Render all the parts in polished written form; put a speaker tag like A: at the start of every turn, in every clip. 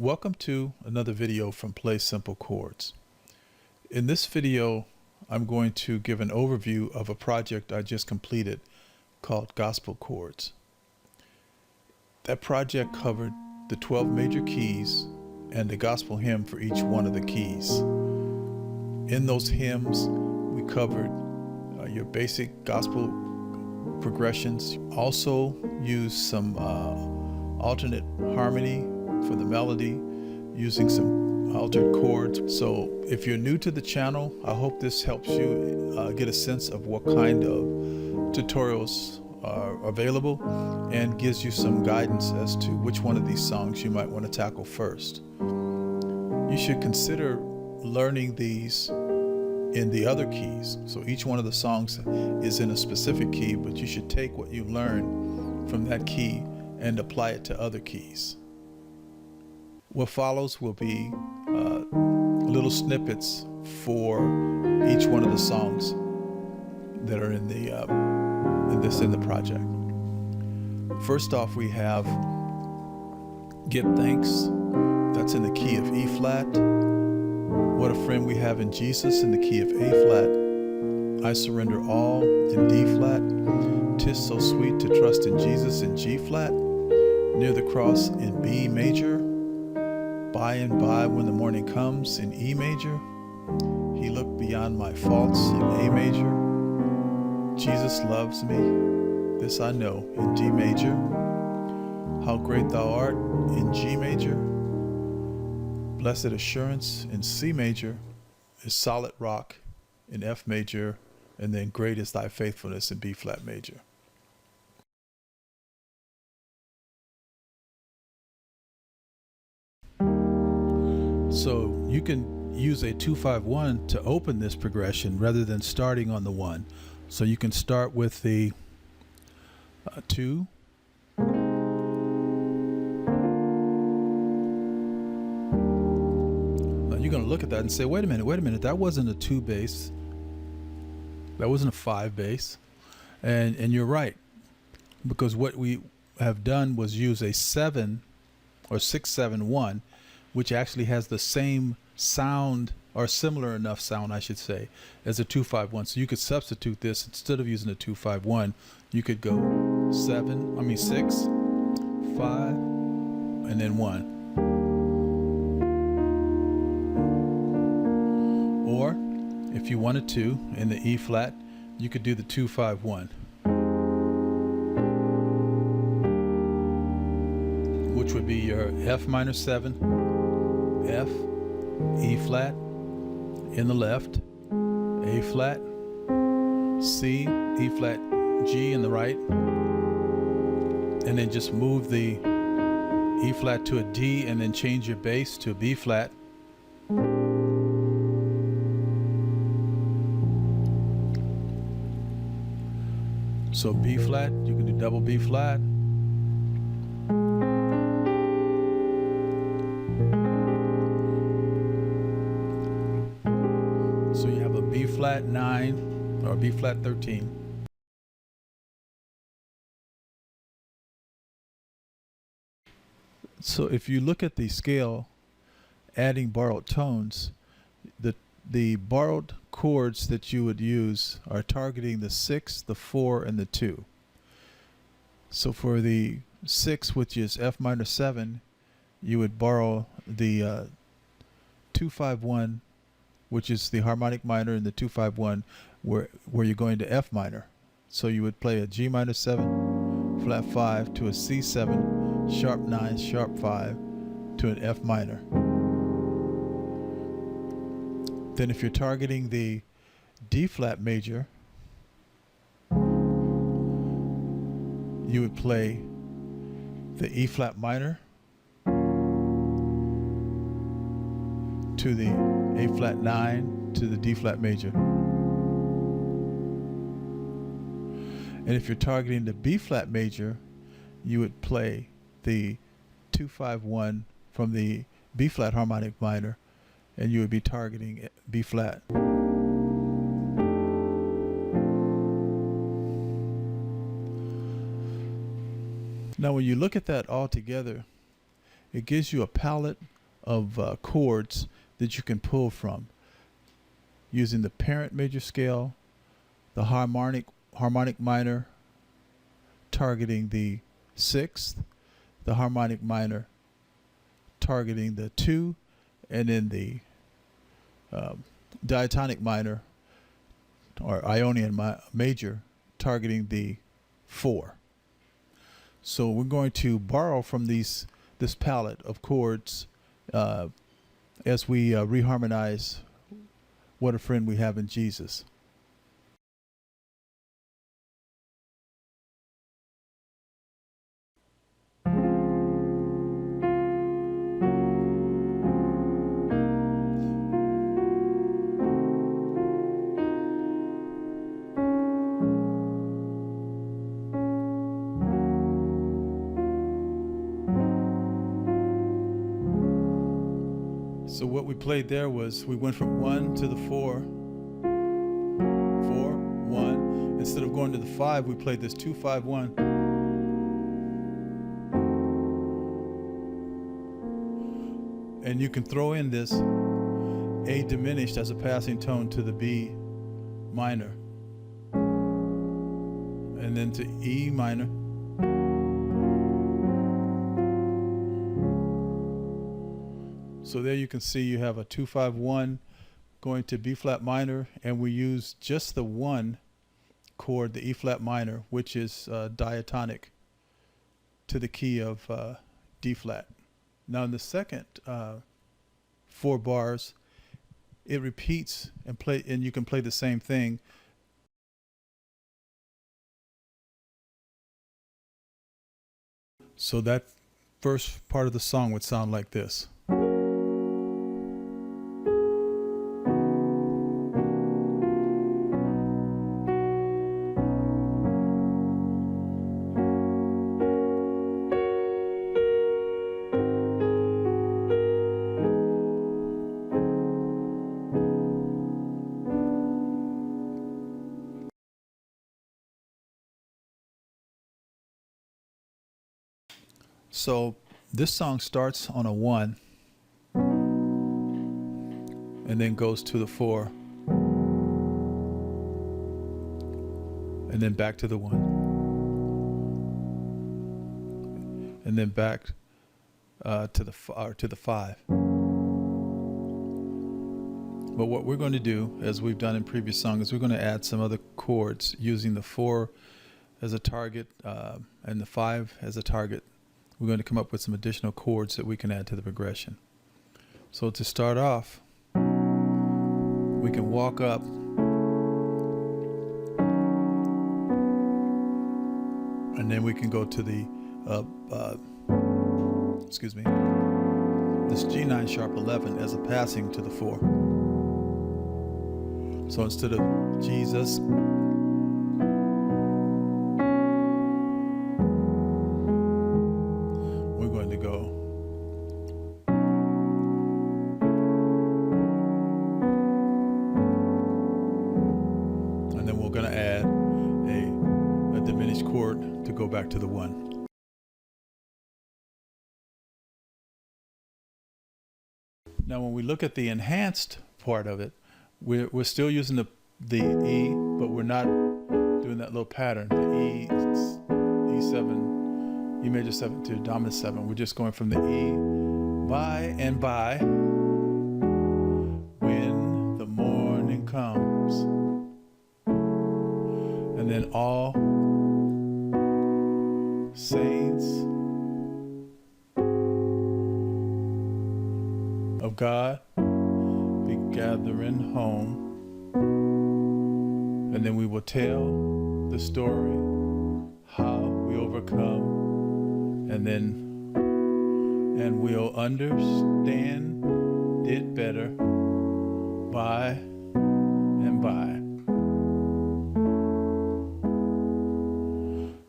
A: Welcome to another video from Play Simple Chords. In this video, I'm going to give an overview of a project I just completed called Gospel Chords. That project covered the 12 major keys and the gospel hymn for each one of the keys. In those hymns, we covered your basic gospel progressions. Also used some alternate harmony for the melody using some altered chords. So if you're new to the channel, I hope this helps you get a sense of what kind of tutorials are available and gives you some guidance as to which one of these songs you might want to tackle first. You should consider learning these in the other keys. So each one of the songs is in a specific key, but you should take what you learn from that key and apply it to other keys. What follows will be little snippets for each one of the songs that are in the project. First off, we have Give Thanks. That's in the key of E flat. What a Friend We Have in Jesus in the key of A flat. I Surrender All in D flat. 'Tis So Sweet to Trust in Jesus in G flat. Near the Cross in B major. By and By When the Morning Comes in E major. He Looked Beyond My Faults in A major. Jesus Loves Me, This I Know in D major. How Great Thou Art in G major. Blessed Assurance in C major. Is Solid Rock in F major. And then Great Is Thy Faithfulness in B flat major. So you can use a 2-5-1 to open this progression rather than starting on the 1. So you can start with the 2. Now you're going to look at that and say, wait a minute, that wasn't a 2 bass. That wasn't a 5 bass. And you're right, because what we have done was use a 7 or 6-7-1, which actually has the same sound, or similar enough sound, I should say, as a 2-5-1. So you could substitute this. Instead of using a 2-5-1, you could go 6, 5, and then 1. Or if you wanted to, in the E flat, you could do the 2-5-1, which would be your F minor 7, F, E flat in the left, A flat, C, E flat, G in the right, and then just move the E flat to a D and then change your bass to a B flat. So B flat, you can do double B flat. So you have a B flat 9 or B flat 13. So if you look at the scale, adding borrowed tones, the borrowed chords that you would use are targeting the 6, the 4, and the 2. So for the 6, which is F minor 7, you would borrow the 2-5-1, which is the harmonic minor in the 2-5-1, where you're going to F minor. So you would play a G minor 7, flat 5 to a C7, sharp 9, sharp 5 to an F minor. Then if you're targeting the D flat major, you would play the E flat minor to the A flat 9 to the D flat major. And if you're targeting the B flat major, you would play the 2-5-1 from the B flat harmonic minor, and you would be targeting B flat. Now when you look at that all together, it gives you a palette of chords that you can pull from, using the parent major scale, the harmonic minor targeting the sixth, the harmonic minor targeting the 2, and then the diatonic minor or Ionian major targeting the 4. So we're going to borrow from this palette of chords as we reharmonize What a Friend We Have in Jesus. So what we played there was we went from 1 to the 4, 4, 1. Instead of going to the 5, we played this 2, 5, 1. And you can throw in this A diminished as a passing tone to the B minor, and then to E minor, so there you can see you have a 2, 5, 1 going to B flat minor, and we use just the 1 chord, the E flat minor, which is diatonic to the key of D flat. Now in the second 4 bars, it repeats and you can play the same thing. So that first part of the song would sound like this. So this song starts on a 1 and then goes to the 4 and then back to the 1 and then back to the 5. But what we're going to do, as we've done in previous songs, is we're going to add some other chords using the 4 as a target and the 5 as a target. We're going to come up with some additional chords that we can add to the progression. So to start off, we can walk up and then we can go to the this G9 sharp 11 as a passing to the 4. So instead of Jesus, we're going to go and then we're going to add a diminished chord to go back to the 1. Now when we look at the enhanced part of it, we're still using the E, but we're not doing that little pattern, the E7, E major 7 to dominant 7. We're just going from the E, by and by, when the morning comes, and then all saints of God be gathering home, and then we will tell the story how we overcome, and we'll understand it better by and by.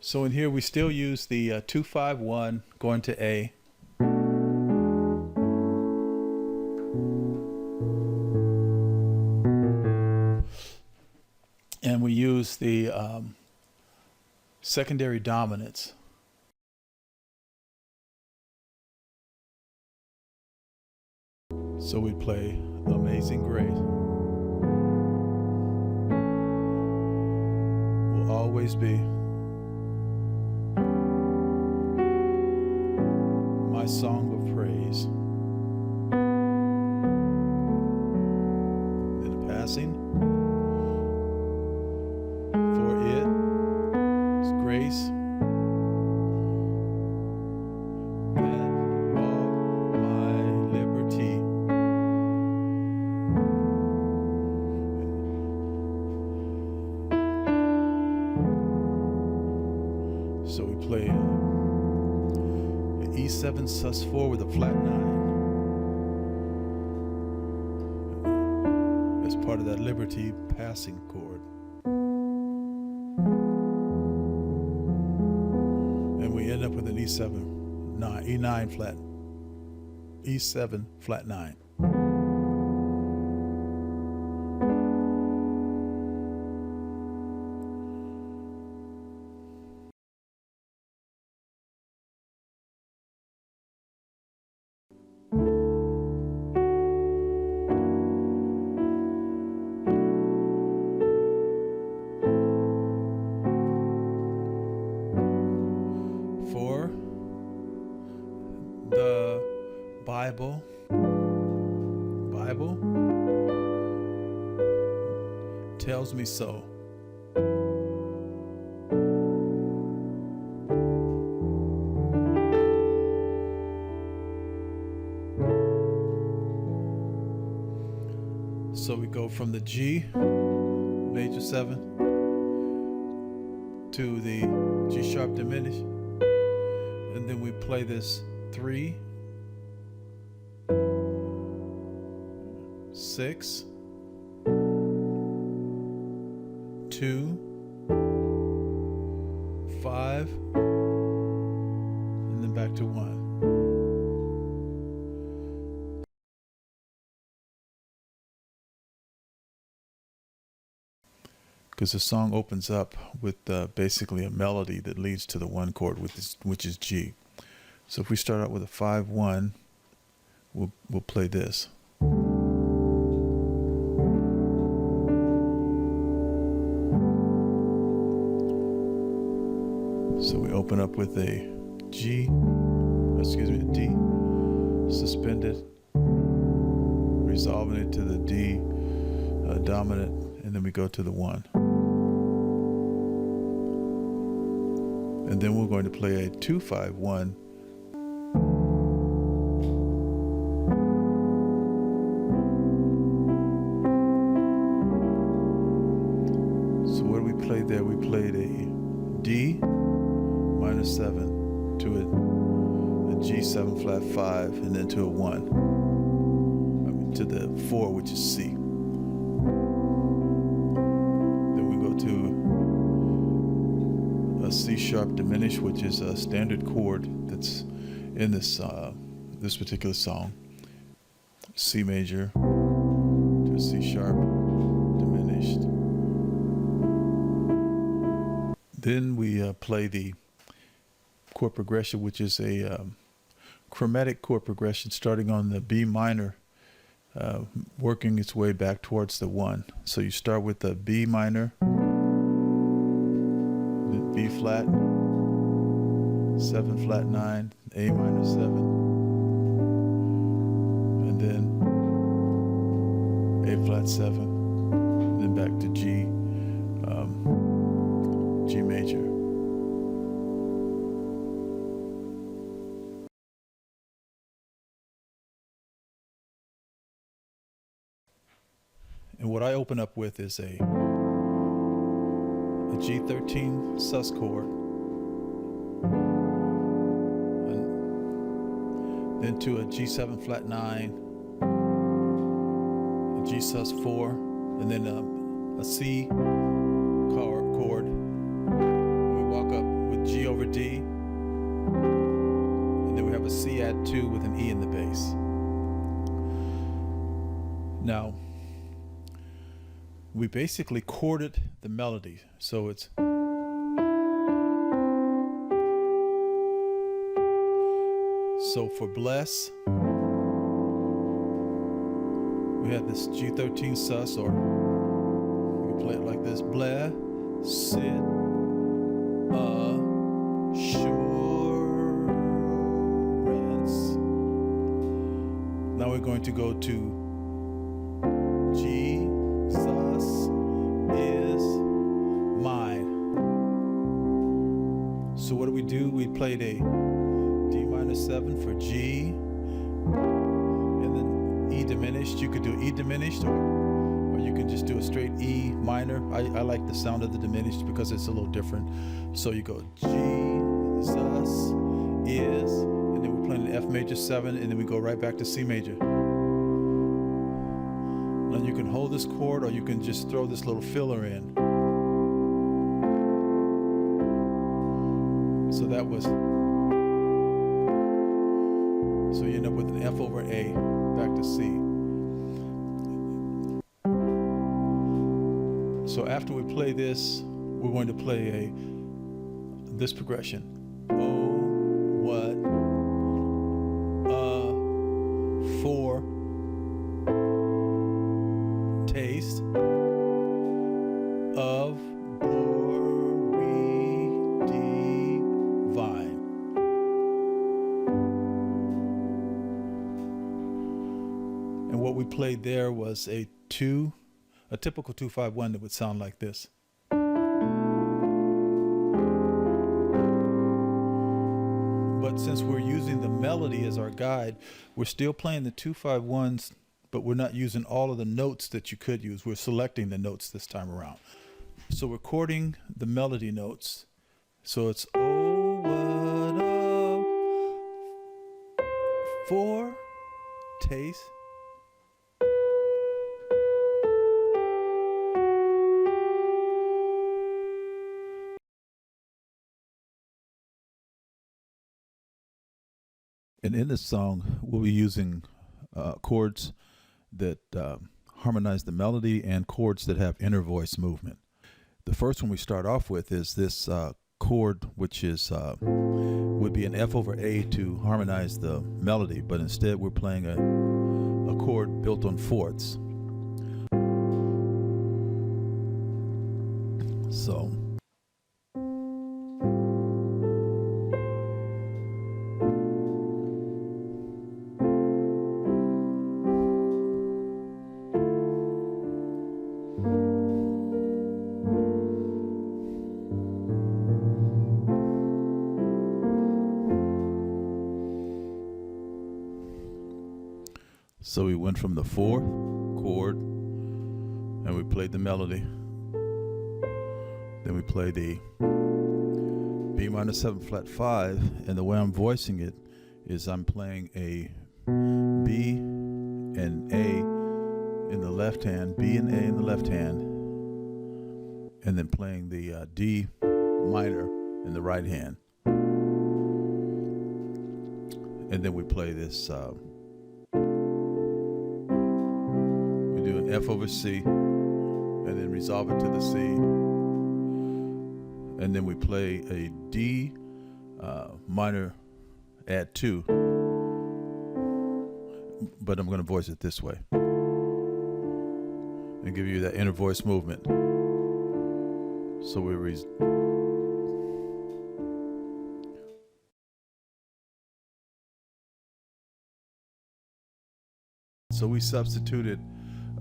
A: So in here we still use the 2, 5, 1 going to A. And we use the secondary dominants. So we play Amazing Grace. Will always be my song of praise. In the passing, for it is grace that bought my liberty. So we play E7 sus4 with a flat 9 as part of that liberty passing chord. And we end up with an E9 flat, E7 flat 9. For the Bible tells me so. So we go from the G major 7 to the G sharp diminished, and then we play this 3, 6, 2, 5, and then back to 1. Because the song opens up with basically a melody that leads to the 1 chord, which is G. So if we start out with a 5-1, we'll play this. So we open up with a D, suspended, resolving it to the D dominant, and then we go to the 1. And then we're going to play a 2-5-1. So what did we play there? We played a D minor 7 to a G7 flat 5, and then to a 1. To the 4, which is C. Then we go to a C sharp diminished, which is a standard chord that's in this particular song. C major to a C sharp diminished. Then we play the chord progression, which is a chromatic chord progression starting on the B minor, working its way back towards the 1. So you start with the B minor, then B flat, 7 flat 9, A minor 7, and then A flat 7, and then back to G, G major. And what I open up with is a G13 sus chord, and then to a G7 flat 9, a G sus 4, and then a C chord. We walk up with G over D, and then we have a C add 2 with an E in the bass. Now, we basically chorded the melody. So it's so for bless, we had this G13 sus, or we can play it like this: blessed assurance. Now we're going to go to Jesus is mine. So what do? We played a D minor 7 for G, and then E diminished. You could do E diminished, or you could just do a straight E minor. I like the sound of the diminished because it's a little different. So you go Jesus is, and then we're playing an F major 7, and then we go right back to C major. Now you can hold this chord, or you can just throw this little filler in. So that was, so you end up with an F over A, back to C. So after we play this, we're going to play this progression. Oh, what a foretaste of glory divine. And what we played there was a typical 2-5-1 that would sound like this. But since we're using the melody as our guide, we're still playing the 2-5-1s, but we're not using all of the notes that you could use. We're selecting the notes this time around. So we're chording the melody notes. So it's oh, what a foretaste . And in this song, we'll be using chords that harmonize the melody and chords that have inner voice movement. The first one we start off with is this chord, which is would be an F over A to harmonize the melody, but instead we're playing a chord built on fourths. So So we went from the 4th chord and we played the melody. Then we played the B minor 7 flat 5, and the way I'm voicing it is I'm playing a B and A in the left hand, B and A in the left hand, and then playing the D minor in the right hand. And then we play this do an F over C, and then resolve it to the C, and then we play a D minor add 2, but I'm going to voice it this way and give you that inner voice movement. So we substituted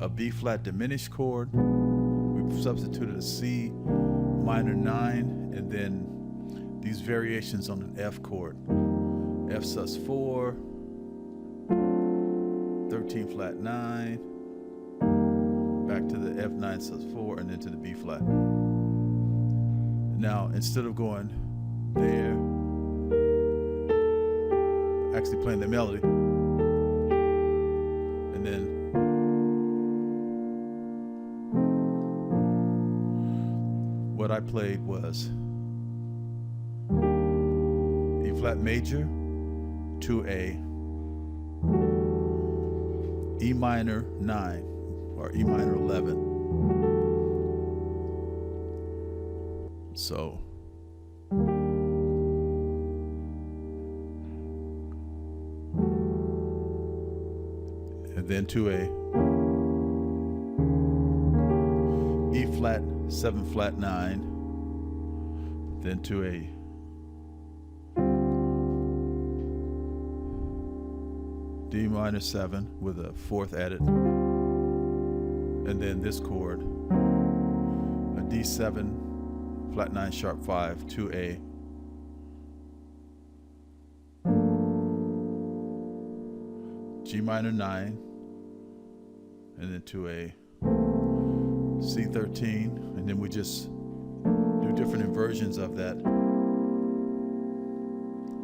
A: a B flat diminished chord, we substituted a C minor 9, and then these variations on an F chord. F sus 4, 13 flat 9, back to the F9 sus 4, and then to the B flat. Now, instead of going there, actually playing the melody, and then what I played was E flat major to a E minor 9 or E minor 11. So and then to a flat 7 flat 9, then to a D minor 7 with a 4th added, and then this chord, a D7 flat 9 sharp 5 to a G minor 9, and then to a C13, and then we just do different inversions of that,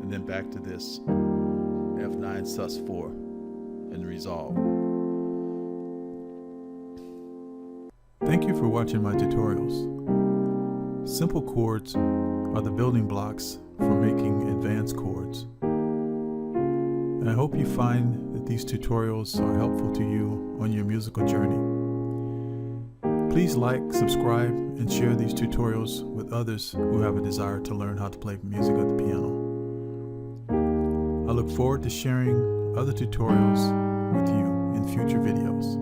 A: and then back to this F9 sus4 and resolve. Thank you for watching my tutorials. Simple chords are the building blocks for making advanced chords. And I hope you find that these tutorials are helpful to you on your musical journey. Please like, subscribe, and share these tutorials with others who have a desire to learn how to play music on the piano. I look forward to sharing other tutorials with you in future videos.